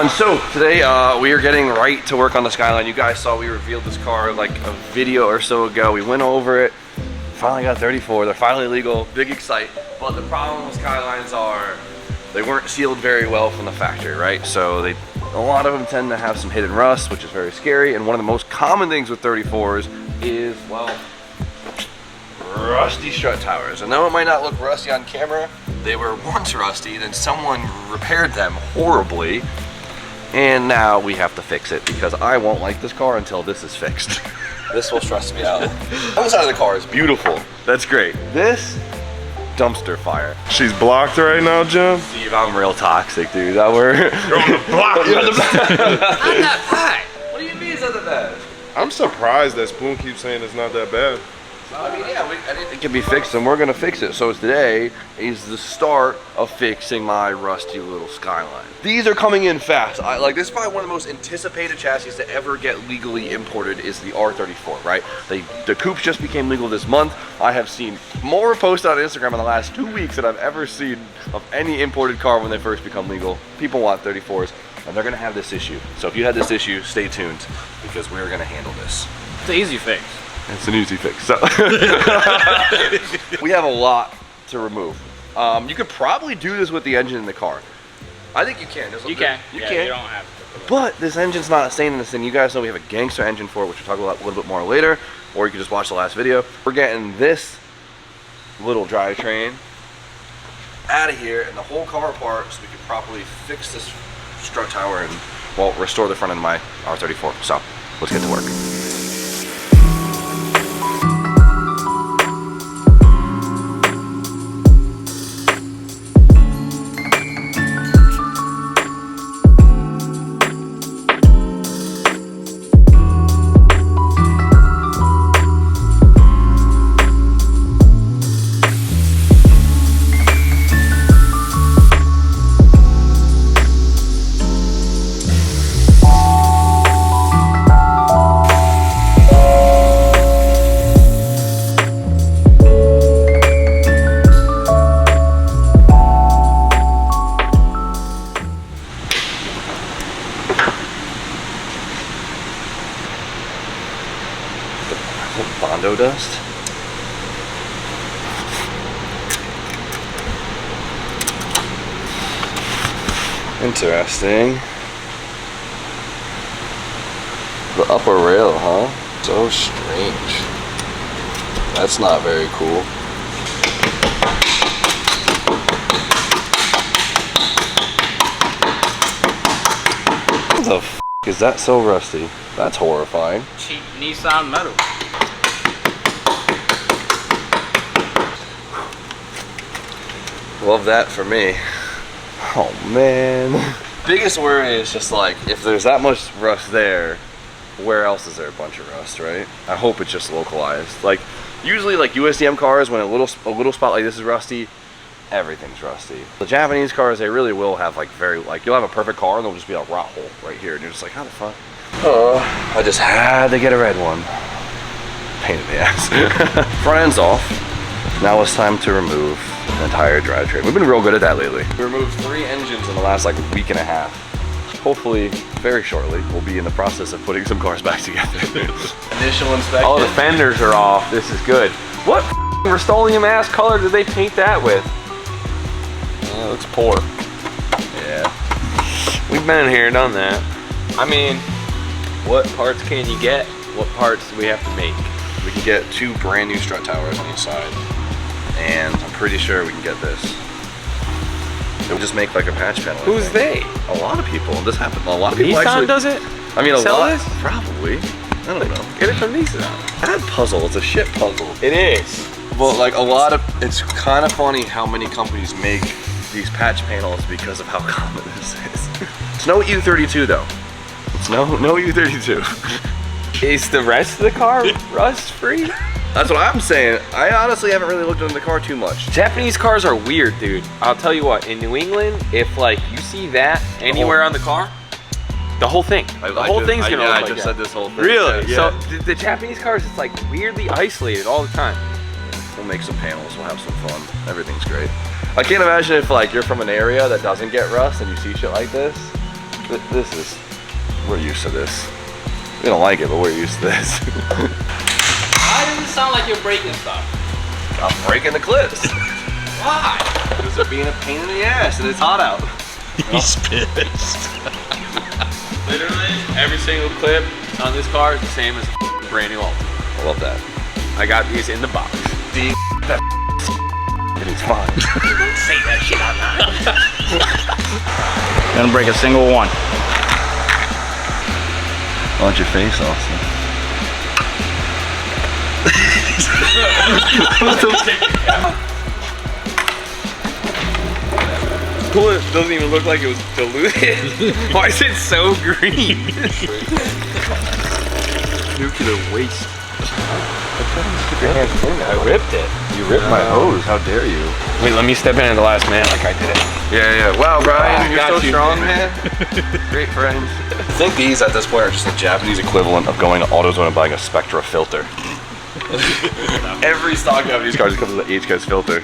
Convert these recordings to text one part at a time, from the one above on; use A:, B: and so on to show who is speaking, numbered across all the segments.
A: everyone, so today we are getting right to work on the Skyline. You guys saw we revealed this car like a video or so ago. We went over it, finally got 34, they're finally legal, big excite. But the problem with Skylines are they weren't sealed very well from the factory, right? So a lot of them tend to have some hidden rust, which is very scary. And one of the most common things with 34s is, well, rusty strut towers. And though it might not look rusty on camera, they were once rusty, then someone repaired them horribly. And now we have to fix it because I won't like this car until this is fixed. This will stress me out. The other side of the car is beautiful. That's great. This, dumpster fire.
B: She's blocked right now, Jim?
A: Steve, I'm real toxic, dude. You're on the block list. Not that bad. What do you mean it's not that bad?
B: I'm surprised that Spoon keeps saying it's not that bad.
A: I mean, yeah, I didn't think it could be fixed, and we're gonna fix it. So today is the start of fixing my rusty little Skyline. These are coming in fast. This is probably one of the most anticipated chassis to ever get legally imported is the R34, right? The coupes just became legal this month. I have seen more posted on Instagram in the last 2 weeks than I've ever seen of any imported car when they first become legal. People want 34s, and they're gonna have this issue. So if you had this issue, stay tuned, because we're gonna handle this.
C: It's an easy fix.
A: It's an easy fix. So we have a lot to remove. You could probably do this with the engine in the car. I think you can.
C: You can.
A: You
C: yeah,
A: can.
C: You don't have to.
A: But this engine's not staying in this thing. You guys know we have a gangster engine for it, which we'll talk about a little bit more later. Or you can just watch the last video. We're getting this little drivetrain out of here and the whole car apart so we can properly fix this strut tower and, well, restore the front end of my R34. So let's get to work. Bondo dust. Interesting. The upper rail, huh? So strange. That's not very cool. What the f is that so rusty? That's horrifying.
C: Cheap Nissan metal.
A: Love that for me. Oh man. Biggest worry is just like, if there's that much rust there, where else is there a bunch of rust, right? I hope it's just localized. Like, usually like USDM cars, when a little spot like this is rusty, everything's rusty. The Japanese cars, they really will have like you'll have a perfect car and there'll just be a rot hole right here. And you're just like, how the fuck? Oh, I just had to get a red one. Pain in the ass. Front end's off. Now it's time to remove the entire drivetrain. We've been real good at that lately. We removed 3 engines in the last like week and a half. Hopefully, very shortly, we'll be in the process of putting some cars back together. Initial inspection.
D: Oh, the fenders are off. This is good. What Rust-Oleum ass color did they paint that with?
A: It looks poor. Yeah.
D: We've been in here and done that. I mean, what parts can you get? What parts do we have to make?
A: We can get 2 brand new strut towers on each side. And I'm pretty sure we can get this. They'll just make like a patch panel.
D: Who's they?
A: A lot of people. This happened. A lot of people
D: Nissan
A: actually
D: does it?
A: I mean, a
D: Sell
A: lot.
D: this?
A: Probably. I don't know.
D: Get it from Nissan.
A: That puzzle. It's a shit puzzle.
D: It is.
A: But like a lot of, it's kind of funny how many companies make these patch panels because of how common this is. It's no U32 though. It's no U32.
D: Is the rest of the car rust free?
A: That's what I'm saying. I honestly haven't really looked into the car too much.
D: Japanese cars are weird, dude. I'll tell you what, in New England, if like you see that anywhere on the car, the whole thing. The whole thing's gonna look like
A: I just said this whole thing.
D: Really?
A: Yeah.
D: So the Japanese cars, it's like weirdly isolated all the time.
A: We'll make some panels, we'll have some fun. Everything's great. I can't imagine if like you're from an area that doesn't get rust and you see shit like this. We're used to this. We don't like it, but we're used to this.
C: Why does it sound like you're breaking stuff?
A: I'm breaking the clips.
C: Why?
A: Because they're being a pain in the ass and it's hot out.
E: He's pissed.
D: Literally, every single clip on this car is the same as a brand new Altima.
A: I love that.
D: I got these in the box.
A: See, that it is fine.
C: Don't say that shit out loud. Gonna break a single one.
A: Want your face, Austin?
D: Cool, it doesn't even look like it was diluted. Why is it so green?
A: Nuclear waste.
D: I ripped it.
A: You ripped my hose. How dare you?
D: Wait, let me step in at the last man like I did it.
A: Yeah. Wow, Brian, you're
D: got
A: so
D: you.
A: strong, man. Great friends. I think these at this point are just the Japanese equivalent of going to AutoZone and buying a Spectra filter. Every stock Japanese car just comes with an HKS filter.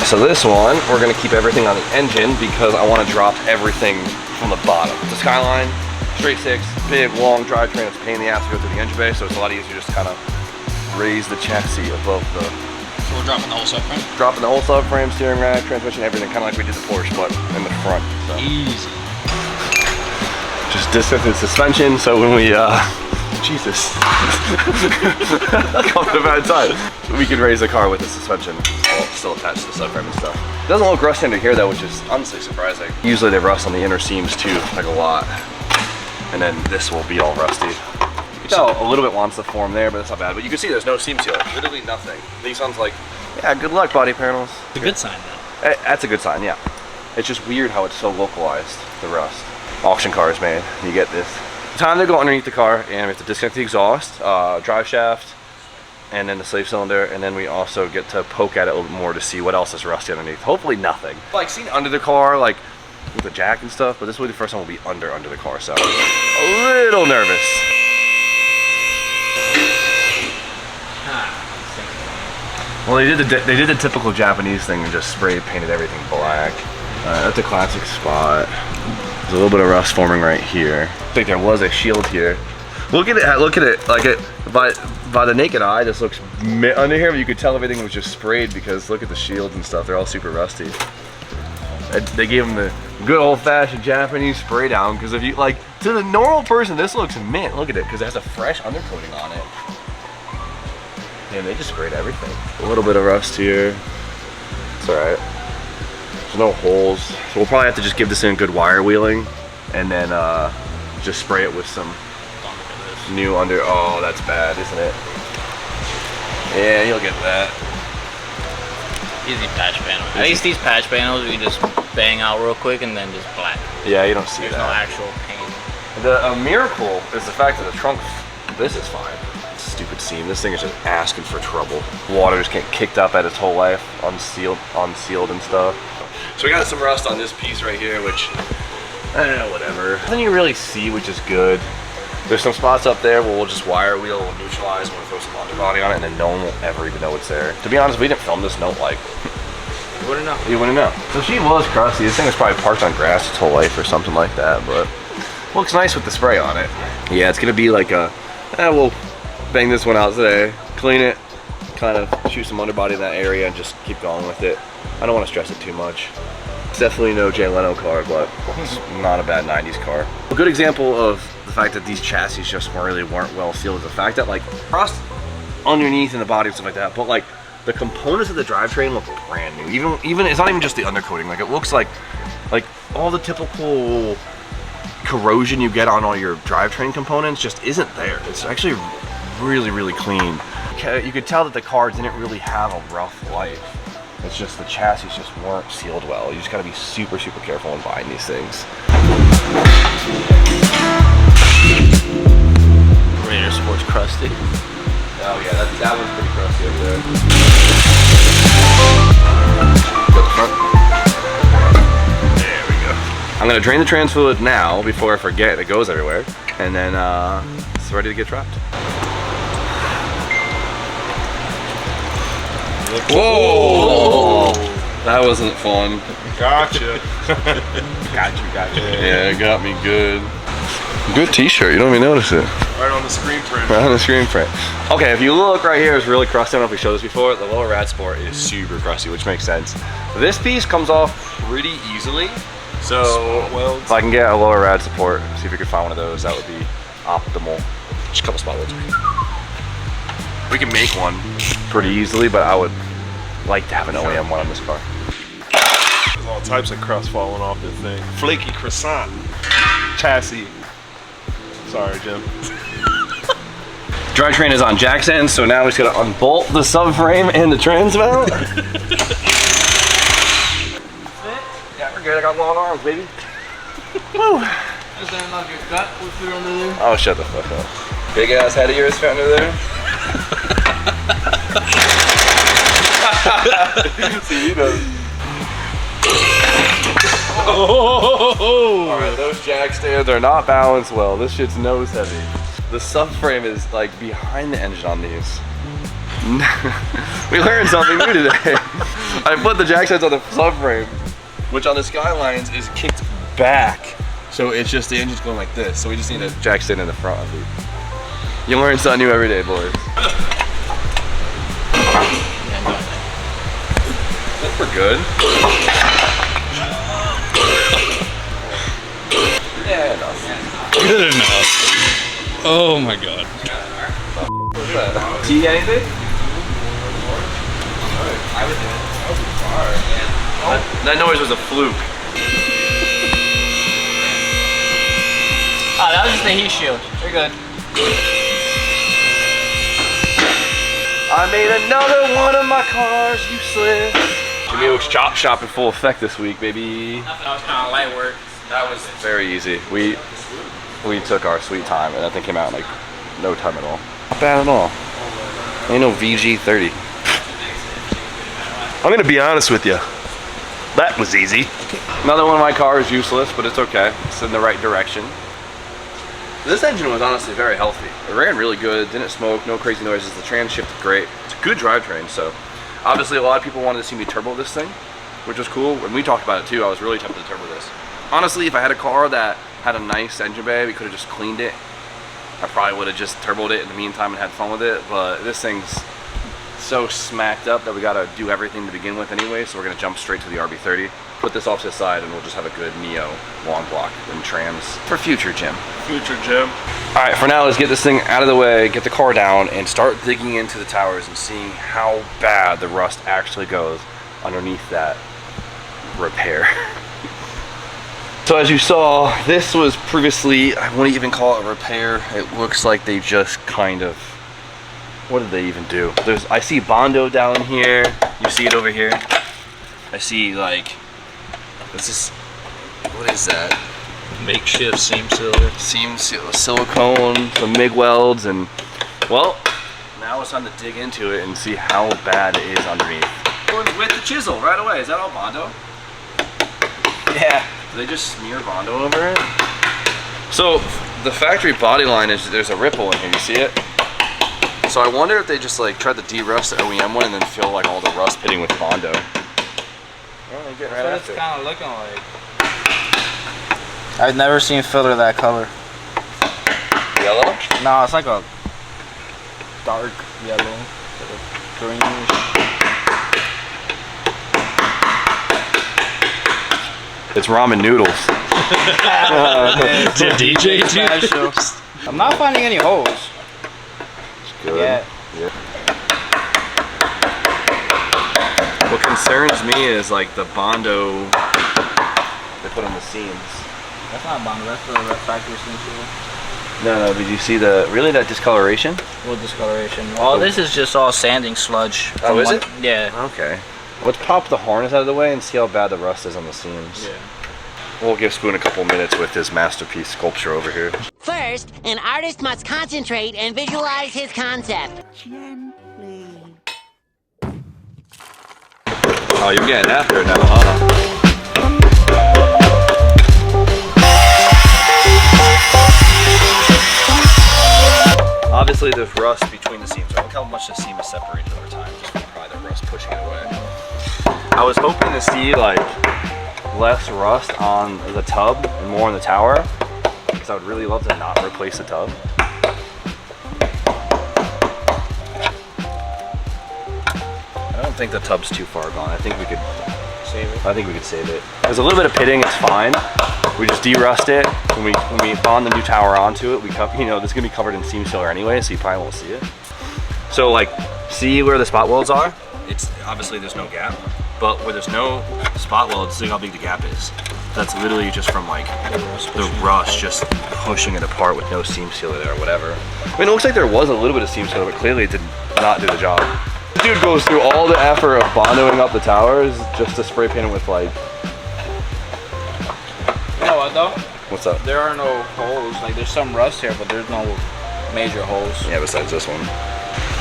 A: So this one, we're gonna keep everything on the engine because I want to drop everything from the bottom. It's a Skyline, straight six, big, long drivetrain. It's a pain in the ass to go through the engine bay, so it's a lot easier just to kind of raise the chassis above the...
E: So we're dropping the whole subframe?
A: Dropping the whole subframe, steering rack, transmission, everything, kind of like we did the Porsche, but in the front. So.
E: Easy.
A: Just distances suspension, so when we, Jesus. Come at a bad time. We could raise the car with the suspension while still attached to the subframe and stuff. It doesn't look rust under here though, which is honestly surprising. Usually they rust on the inner seams too, like a lot. And then this will be all rusty. You can tell a little bit wants to form there, but that's not bad. But you can see there's no seam seal, literally nothing. Nissan's like, yeah, good luck body panels.
E: It's a good sign though.
A: That's a good sign, yeah. It's just weird how it's so localized, the rust. Auction cars, man, you get this. Time to go underneath the car and we have to disconnect the exhaust, drive shaft, and then the slave cylinder, and then we also get to poke at it a little bit more to see what else is rusty underneath. Hopefully nothing. Like seen under the car, like with the jack and stuff, but this will be the first time we'll be under the car, so a little nervous. Well, they did the typical Japanese thing and just spray painted everything black. That's a classic spot. There's a little bit of rust forming right here. I think there was a shield here. Look at it. Like it by the naked eye, this looks under here. But you could tell everything was just sprayed because look at the shields and stuff. They're all super rusty. They gave them the good old-fashioned Japanese spray down because if you like to the normal person, this looks mint. Look at it because it has a fresh undercoating on it. Damn, they just sprayed everything. A little bit of rust here. It's all right. There's no holes, so we'll probably have to just give this in good wire wheeling and then just spray it with some new under. Oh, that's bad, isn't it? Yeah, you'll get that.
C: Easy patch panel. At least these patch panels we just bang out real quick and then just black.
A: Yeah, you don't see
C: There's
A: that.
C: no actual paint.
A: The miracle is the fact that the trunk, this is fine. Stupid seam. This thing is just asking for trouble. Water just getting kicked up at its whole life, unsealed and stuff. So we got some rust on this piece right here, which, whatever. Nothing you really see, which is good. There's some spots up there where we'll just wire wheel, we'll neutralize, we'll throw some underbody on it, and then no one will ever even know it's there. To be honest, if we didn't film this note, like,
C: You wouldn't know.
A: you wouldn't know. So she was crusty. This thing was probably parked on grass its whole life or something like that, but looks nice with the spray on it. Yeah, it's gonna be like a, we'll bang this one out today, clean it, kind of shoot some underbody in that area and just keep going with it. I don't want to stress it too much. It's definitely no Jay Leno car, but it's not a bad 90s car. A good example of the fact that these chassis just weren't well sealed is the fact that like rust underneath in the body and stuff like that, but like the components of the drivetrain look brand new. Even it's not even just the undercoating. Like it looks like all the typical corrosion you get on all your drivetrain components just isn't there. It's actually really clean. You could tell that the car didn't really have a rough life. It's just the chassis just weren't sealed well. You just gotta be super careful when buying these things.
C: Raider Sports crusty.
A: Oh yeah, that one's pretty crusty up there. Got the front. There we go. I'm gonna drain the trans fluid now before I forget it goes everywhere. And then it's ready to get dropped.
D: Whoa!
A: That wasn't fun.
B: Gotcha.
D: Gotcha.
A: Yeah, it got me good. Good t-shirt, you don't even notice it.
B: Right on the screen print.
A: Right on the screen print. Okay, if you look right here, it's really crusty. I don't know if we showed this before. The lower rad sport is super crusty, which makes sense. This piece comes off pretty easily. So if I can get a lower rad support, see if we can find one of those, that would be optimal. Just a couple spot welds. We can make one pretty easily, but I would like to have an OEM one on this car.
B: There's all types of crust falling off this thing. Flaky croissant. Chassis. Sorry, Jim.
A: Drivetrain is on jack stands, so now we just gotta unbolt the subframe and the trans mount. Yeah, we're good. I got long arms, baby. Woo.
C: Is there not your gut? What's through under there?
A: Oh, shut the fuck up. Big ass head of yours fit under there. See, you know. Alright, those jack stands are not balanced well. This shit's nose heavy. The subframe is like behind the engine on these. We learned something new today. I put the jack stands on the subframe, which on the Skylines is kicked back. So it's just the engine's going like this. So we just need a jack stand in the front of it. You learn something new every day, boys. I think we're good. Yeah, enough.
E: Good enough. Oh my god.
A: What's that? See anything? That noise was a fluke.
C: Oh, that was just the heat shield. You're good.
A: I made another one of my cars useless. Jimmy Oak's chop shop in full effect this week, baby.
C: That was kind of light work.
A: That was very easy. We took our sweet time, and that thing came out in like no time at all. Not bad at all. Ain't no VG30.
B: I'm gonna be honest with you. That was easy.
A: Another one of my cars useless, but it's okay. It's in the right direction. This engine was honestly very healthy. It ran really good, didn't smoke, no crazy noises. The trans shifted great. It's a good drivetrain, so obviously a lot of people wanted to see me turbo this thing, which was cool. When we talked about it too, I was really tempted to turbo this. Honestly, if I had a car that had a nice engine bay, we could have just cleaned it. I probably would have just turboed it in the meantime and had fun with it, but this thing's so smacked up that we gotta do everything to begin with anyway, so we're gonna jump straight to the RB30. Put this off to the side and we'll just have a good Neo long block and trans for future Jim.
B: Future Jim.
A: All right, for now, let's get this thing out of the way, get the car down, and start digging into the towers and seeing how bad the rust actually goes underneath that repair. So as you saw, this was previously, I wouldn't even call it a repair. It looks like they just kind of, what did they even do? I see bondo down here. You see it over here? I see like, what is that?
E: Makeshift seam sealer.
A: Silicone, some MIG welds, and well, now it's time to dig into it and see how bad it is underneath. With the chisel right away. Is that all bondo? Yeah. Do they just smear bondo over it? So the factory body line is, there's a ripple in here. You see it? So I wonder if they just like tried to de-rust the OEM one and then fill like all the rust pitting with bondo.
C: That's what it's kind of looking like. I've never seen filler that color.
A: Yellow?
C: No, it's like a dark yellow, greenish.
A: It's ramen noodles.
E: It's a DJ too.
C: I'm not finding any holes.
A: It's good.
C: Yeah.
A: What concerns me is like the bondo they put on the seams.
C: That's not bondo, that's the factory seam sealer.
A: No, did you see that discoloration?
C: What discoloration? Well, this is just all sanding sludge.
A: Oh, is it?
C: Yeah.
A: Okay. Let's pop the harness out of the way and see how bad the rust is on the seams.
C: Yeah.
A: We'll give Spoon a couple minutes with his masterpiece sculpture over here.
F: First, an artist must concentrate and visualize his concept.
G: Gently.
A: Oh, you're getting after it now, huh? Obviously, there's rust between the seams. Look how much the seam is separated over time, just from probably the rust pushing it away. I I was hoping to see like less rust on the tub and more on the tower, because I would really love to not replace the tub. I don't think the tub's too far gone. I think we could save it. I think we could save it. There's a little bit of pitting, it's fine. We just de-rust it. When we bond the new tower onto it, we you know, this is gonna be covered in seam sealer anyway, so you probably won't see it. So like, see where the spot welds are? It's obviously there's no gap, but where there's no spot welds, see how big the gap is. That's literally just from like the rust just pushing it apart with no seam sealer there or whatever. I mean, it looks like there was a little bit of seam sealer, but clearly it did not do the job. This dude goes through all the effort of bondoing up the towers just to spray paint it with like.
C: You know what though?
A: What's up?
C: There are no holes. Like there's some rust here, but there's no major holes.
A: Yeah, besides this one.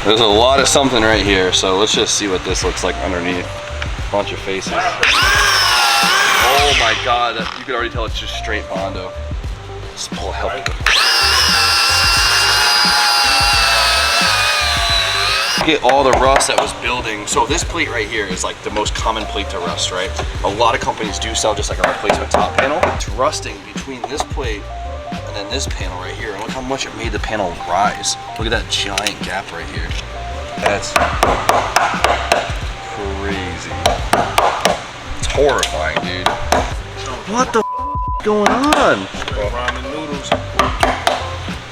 A: There's a lot of something right here, so let's just see what this looks like underneath. Bunch of faces. Oh my god, you can already tell it's just straight bondo. Just pull help. Get all the rust that was building. So this plate right here is like the most common plate to rust, right? A lot of companies do sell just like a replacement top panel. It's rusting between this plate and then this panel right here. And look how much it made the panel rise. Look at that giant gap right here. That's crazy. It's horrifying, dude. What the f is going on?
B: Ramen noodles.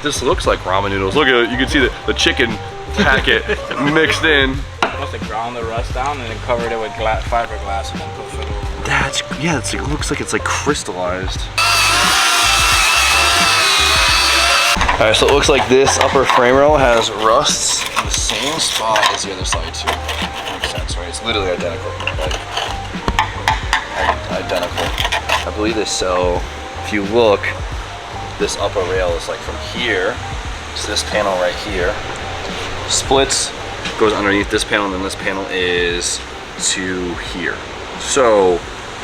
A: This looks like ramen noodles. Look at it, you can see the chicken packet mixed in.
C: Must have ground the rust down and then covered it with fiberglass and then put filler over it.
A: That's, yeah, it looks like it's like crystallized. All right, so it looks like this upper frame rail has rusts in the same spot as the other side too. Makes sense, right? It's literally identical, like identical. I believe they sell, if you look, this upper rail is like from here to this panel right here. Splits, goes underneath this panel, and then this panel is to here. So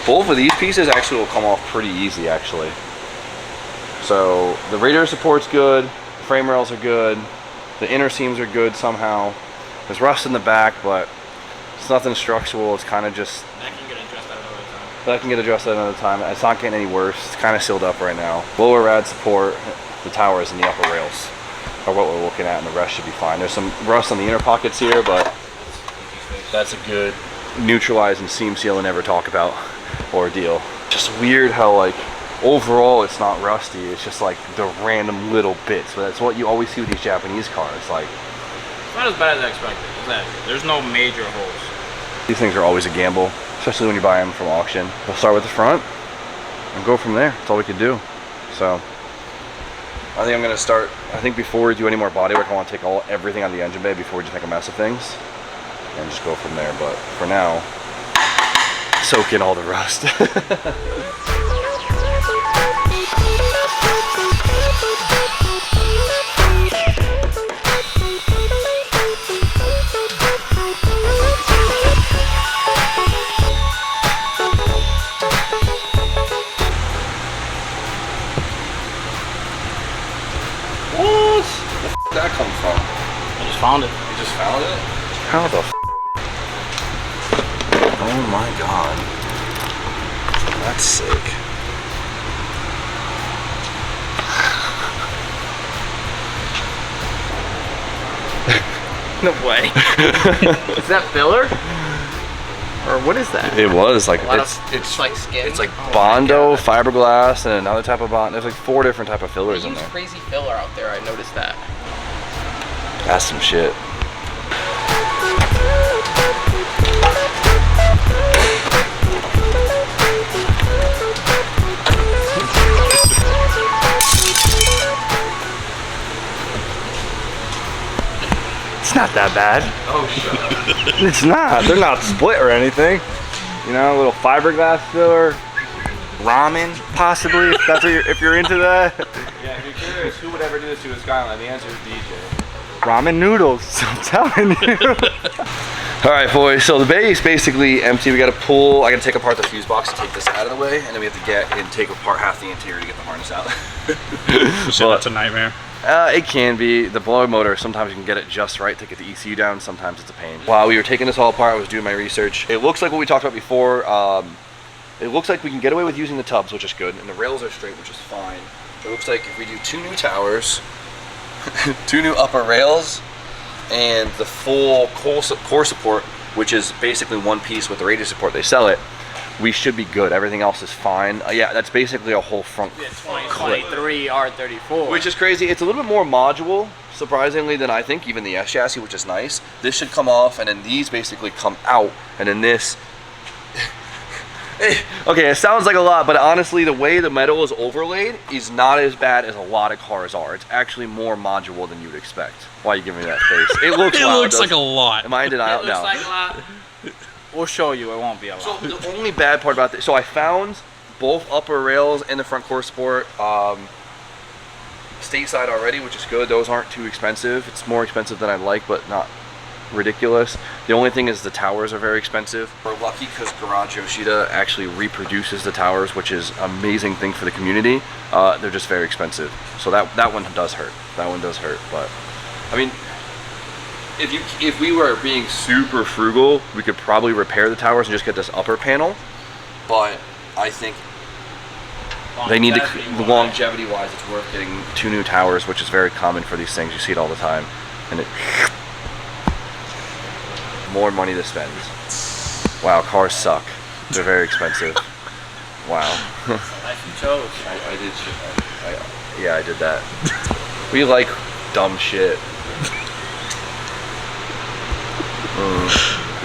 A: both of these pieces actually will come off pretty easy actually. So the radiator support's good, frame rails are good, the inner seams are good somehow. There's rust in the back, but it's nothing structural, it's kind of just...
C: That can get addressed at another time.
A: That can get addressed at another time. It's not getting any worse, it's kind of sealed up right now. Lower rad support, the towers and the upper rails are what we're looking at, and the rest should be fine. There's some rust on the inner pockets here, but that's a good neutralize and seam seal and never talk about ordeal. Just weird how like overall it's not rusty, it's just like the random little bits, but that's what you always see with these Japanese cars. Like,
C: it's not as bad as I expected, exactly. There's no major holes.
A: These things are always a gamble, especially when you buy them from auction. We'll start with the front and go from there. That's all we can do. So I think I'm gonna start, I think before we do any more bodywork, I want to take everything out of the engine bay before we just make a mess of things and just go from there. But for now, soak in all the rust. That come from?
C: I just found it.
A: You just found it? How the f? Oh my god. That's sick.
C: No way. Is that filler? Or what is that?
A: It was like,
C: it's like skin.
A: It's like bondo, fiberglass, and another type of bond. There's like 4 different type of fillers
C: They
A: in
C: use
A: there.
C: crazy filler out there. I noticed that.
A: That's some shit. It's not that bad.
B: Oh, shut up.
A: It's not. They're not split or anything. You know, a little fiberglass filler, ramen, possibly. If that's what if you're into that.
D: Yeah, if you're curious, who would ever do this to a Skyline? The answer is DJ.
A: Ramen noodles. I'm telling you. All right, boys. So the bay is basically empty. We got to pull. I got to take apart the fuse box to take this out of the way, and then we have to get and take apart half the interior to get the harness out.
E: So that's a nightmare.
A: It can be. The blower motor, sometimes you can get it just right to get the ECU down. Sometimes it's a pain. While we were taking this all apart, I was doing my research. It looks like what we talked about before. It looks like we can get away with using the tubs, which is good. And the rails are straight, which is fine. It looks like if we do 2 new towers, 2 new upper rails, and the full core support, which is basically one piece with the radius support, they sell it, we should be good. Everything else is fine. Yeah, that's basically a whole front
C: Yeah, 2023 R34.
A: which is crazy. It's a little bit more module, surprisingly, than I think, even the S chassis, which is nice. This should come off, and then these basically come out, and then this... Okay, it sounds like a lot, but honestly, the way the metal is overlaid is not as bad as a lot of cars are. It's actually more modular than you would expect. Why are you giving me that face? It looks
E: It
A: loud,
E: looks like a lot.
A: Am I in denial?
C: It looks
A: No.
C: like a lot. We'll show you. It won't be a lot.
A: So the only bad part about this, so I found both upper rails and the front core support stateside already, which is good. Those aren't too expensive. It's more expensive than I'd like, but not ridiculous. The only thing is the towers are very expensive. We're lucky because Garage Yoshida actually reproduces the towers, which is an amazing thing for the community. They're just very expensive. So that one does hurt. That one does hurt, but I mean, if we were being super frugal, we could probably repair the towers and just get this upper panel. But I think they need to, longevity-wise, it's worth getting 2 new towers, which is very common for these things. You see it all the time, and it more money to spend. Wow, cars suck. They're very expensive. Wow.
C: Like you chose.
A: I did shit. Yeah, I did that. We like dumb shit.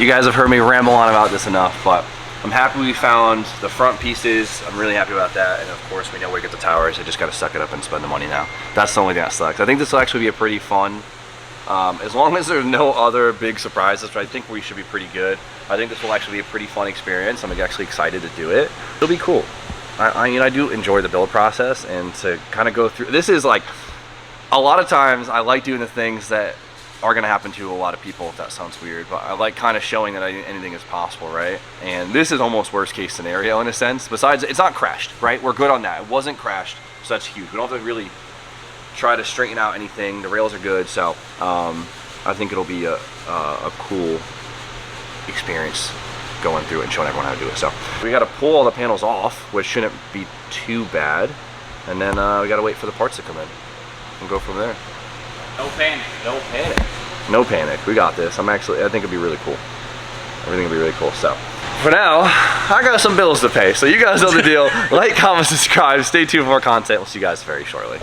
A: You guys have heard me ramble on about this enough, but I'm happy we found the front pieces. I'm really happy about that, and of course we know where to get the towers. I just got to suck it up and spend the money now. That's the only thing that sucks. I think this will actually be a pretty fun, as long as there's no other big surprises, but I think we should be pretty good. I think this will actually be a pretty fun experience. I'm actually excited to do it. It'll be cool. I do enjoy the build process, and to kind of go through, this is like, a lot of times I like doing the things that are going to happen to a lot of people, if that sounds weird, but I like kind of showing that anything is possible, right? And this is almost worst case scenario in a sense. Besides, it's not crashed, right? We're good on that. It wasn't crashed, so that's huge. We don't have to really try to straighten out anything. The rails are good, so I think it'll be a cool experience going through it and showing everyone how to do it. So we got to pull all the panels off, which shouldn't be too bad, and then we got to wait for the parts to come in and go from there.
C: No panic. No panic.
A: No panic. We got this. I think it'll be really cool. Everything will be really cool. So for now, I got some bills to pay. So you guys know the deal. Like, comment, subscribe. Stay tuned for more content. We'll see you guys very shortly.